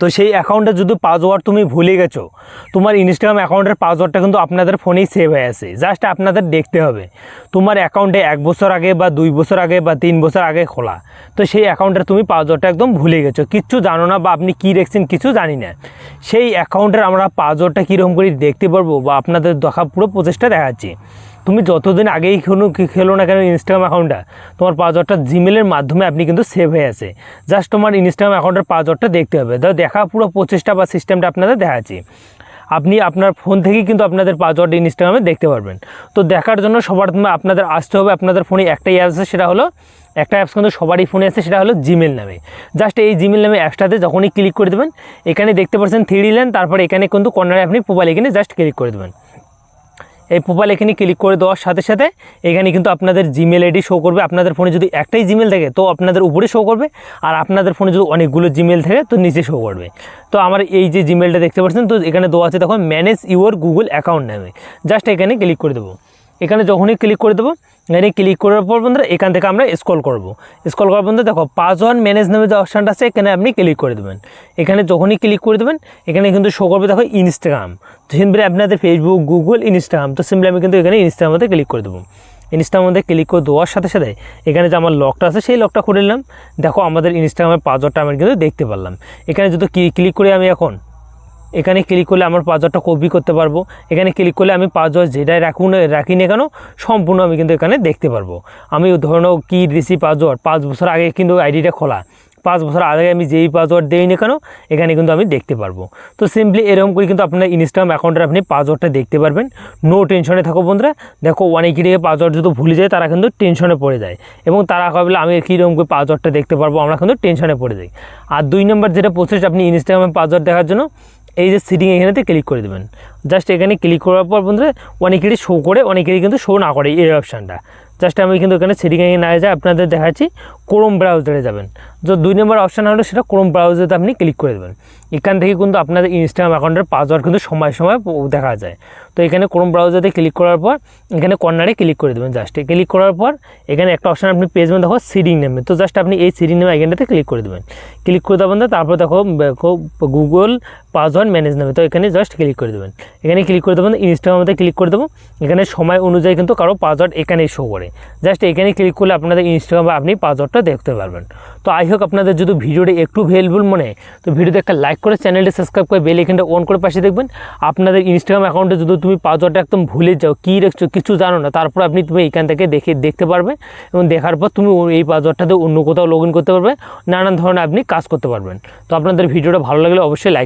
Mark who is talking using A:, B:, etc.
A: তো সেই অ্যাকাউন্টে যদি পাসওয়ার্ড তুমি ভুলে গেছো, তোমার ইনস্টাগ্রাম অ্যাকাউন্টের পাসওয়ার্ডটা কিন্তু আপনাদের ফোনেই সেভ হয়ে আছে। জাস্ট আপনাদের দেখতে হবে তোমার অ্যাকাউন্টে 1 বছর আগে বা 2 বছর আগে বা 3 বছর আগে খোলা, তো সেই অ্যাকাউন্টের তুমি পাসওয়ার্ডটা একদম ভুলে গেছো, কিচ্ছু জানো না বা আপনি কী রেখেছেন কিছু জানি না। সেই অ্যাকাউন্টের আমরা পাসওয়ার্ডটা কীরকম করে দেখতে পারবো বা আপনাদের দেখা পুরো প্রচেষ্টা দেখাচ্ছি। তুমি যতদিন আগেই খেলো না কেন ইনস্টাগ্রাম অ্যাকাউন্টটা, তোমার পাসওয়ার্ডটা জিমেলের মাধ্যমে আপনি কিন্তু সেভ হয়ে আছে। জাস্ট তোমার ইনস্টাগ্রাম অ্যাকাউন্টের পাসওয়ার্ডটা দেখতে হবে। দেখা পুরো প্রচেষ্টা বা সিস্টেমটা আপনাদের দেখাচ্ছি। আপনি আপনার ফোন থেকেই কিন্তু আপনাদের পাসওয়ার্ড ইনস্টাগ্রামে দেখতে পারবেন। তো দেখার জন্য সবার প্রথমে আপনাদের আসতে হবে, আপনাদের ফোনে একটাই অ্যাপস আছে, সেটা হলো একটা অ্যাপস কিন্তু সবারই ফোনে আছে, সেটা হলো জিমেল নামে। জাস্ট এই জিমেল নামে অ্যাপসটাতে যখনই ক্লিক করে দেবেন, এখানে দেখতে পাচ্ছেন 3 লাইন, তারপরে এখানে কিন্তু কর্নারে আপনি প্রোফাইল এখানে জাস্ট ক্লিক করে দেবেন। এই প্রোফাইল এখানে ক্লিক করে দেওয়ার সাথে সাথে এখানে কিন্তু আপনাদের জিমেল আইডি শো করবে। আপনাদের ফোনে যদি একটাই জিমেল থাকে তো আপনাদের উপরে শো করবে, আর আপনাদের ফোনে যদি অনেকগুলো জিমেল থাকে তো নিচে শো করবে। তো আমার এই যে জিমেলটা দেখতে পাচ্ছেন, তো এখানে দেওয়া আছে দেখো ম্যানেজ ইউর গুগল অ্যাকাউন্ট নামে। জাস্ট এখানে ক্লিক করে দেবো। এখানে যখনই ক্লিক করে দেবো, এখানে ক্লিক করার পর বন্ধুরা এখান থেকে আমরা স্ক্রল করব। স্ক্রল করার বন্ধুরা দেখো পাসওয়ার্ড ম্যানেজ নামে যে অপশানটা আছে, এখানে আপনি ক্লিক করে দেবেন। এখানে যখনই ক্লিক করে দেবেন, এখানে কিন্তু শো করবে দেখো ইনস্টাগ্রাম। তো সিম্পলি আপনাদের ফেসবুক, গুগল, ইনস্টাগ্রাম, তো সিম্পলি আমি কিন্তু এখানে ইনস্টাগ্রামে ক্লিক করে দেবো। ইনস্টাগ্রামে ক্লিক করে দেওয়ার সাথে সাথে এখানে যে আমার লকটা আছে সেই লকটা খুলে নিলাম। দেখো আমাদের ইনস্টাগ্রামের পাসওয়ার্ডটা আমি কিন্তু দেখতে পারলাম। এখানে যদি ক্লিক করে আমি এখন এখানে ক্লিক করলে আমার পাসওয়ার্ডটা কপি করতে পারবো। এখানে ক্লিক করলে আমি পাসওয়ার্ড যেটাই রাখি না কেন সম্পূর্ণ আমি কিন্তু এখানে দেখতে পারবো। আমি ধরুন কি রিসিভ পাসওয়ার্ড 5 বছর আগে কিন্তু আইডিটা খোলা, 5 বছর আগে আমি যেই পাসওয়ার্ড দিই না কেন এখানে কিন্তু আমি দেখতে পারবো। তো সিম্পলি এরকম করে কিন্তু আপনার ইনস্টাগ্রাম অ্যাকাউন্টের আপনি পাসওয়ার্ডটা দেখতে পারবেন। নো টেনশনে থাকো বন্ধুরা। দেখো অনেকেরই পাসওয়ার্ড যদি ভুলে যায় তারা কিন্তু টেনশনে পড়ে যায়, এবং তারা ভাবলে আমি কীরকম করে পাসওয়ার্ডটা দেখতে পারবো, আমরা কিন্তু টেনশনে পড়ে যাই। আর 2 নম্বর যেটা প্রসেস, আপনি ইনস্টাগ্রামে পাসওয়ার্ড দেখার জন্য এই যে সেটিং এখানেতে ক্লিক করে দেবেন। জাস্ট এখানে ক্লিক করার পর বন্ধুরা অনেকেরই শো করে, অনেকেরই কিন্তু শো না করে এই অপশানটা। জাস্ট আমি কিন্তু এখানে সেটিংয়ে না যায় আপনাদের দেখাচ্ছি, ক্রোম ব্রাউজারে যাবেন। যে 2 নম্বর অপশান হলো সেটা ক্রোম ব্রাউজারে আপনি ক্লিক করে দেবেন। এখান থেকে কিন্তু আপনাদের ইনস্টাগ্রাম অ্যাকাউন্টের পাসওয়ার্ড কিন্তু সময় সময় দেখা যায়। তো এখানে ক্রোম ব্রাউজারে ক্লিক করার পর এখানে কর্নারে ক্লিক করে দেবেন। জাস্ট ক্লিক করার পর এখানে একটা অপশান আপনি পেয়ে যাবেন দেখো সিডিং নেমে। তো জাস্ট আপনি এই সিডিং নেমে এখানটাতে ক্লিক করে দেবেন। ক্লিক করে দেবেন, তারপর দেখো গুগল পাসওয়ার্ড ম্যানেজ নেবে। তো এখানে জাস্ট ক্লিক করে দেবেন। এখানে ক্লিক করে দেবেন, ইনস্টাগ্রামে ক্লিক করে দেবো। এখানে সময় অনুযায়ী কিন্তু কারো পাসওয়ার্ড এখানেই শো করে। জাস্ট এখানে ক্লিক করলে আপনাদের ইনস্টাগ্রামে আপনি পাসওয়ার্ডটা দেখতে পারবেন। তো আই হোক আপনাদের যদি ভিডিওটি একটু হেল্পফুল মনে হয় তো ভিডিওতে একটা লাইক করে চ্যানেলটি সাবস্ক্রাইব করে বেল আইকনটা অন করে পাশে দেখবেন। আপনাদের ইনস্টাগ্রাম অ্যাকাউন্টে যদি তুমি পাসওয়ার্ডটা একদম ভুলে যাও, কী রেখেছো কিছু জানো না, তারপর তুমি এখান থেকে দেখতে পারবে, এবং দেখার পর তুমি এই পাসওয়ার্ডটাতে অন্য কোথাও লগ ইন করতে পারবে, নানান ধরনের আপনি কাজ করতে পারবেন। তো আপনাদের ভিডিওটা ভালো লাগলে অবশ্যই লাইক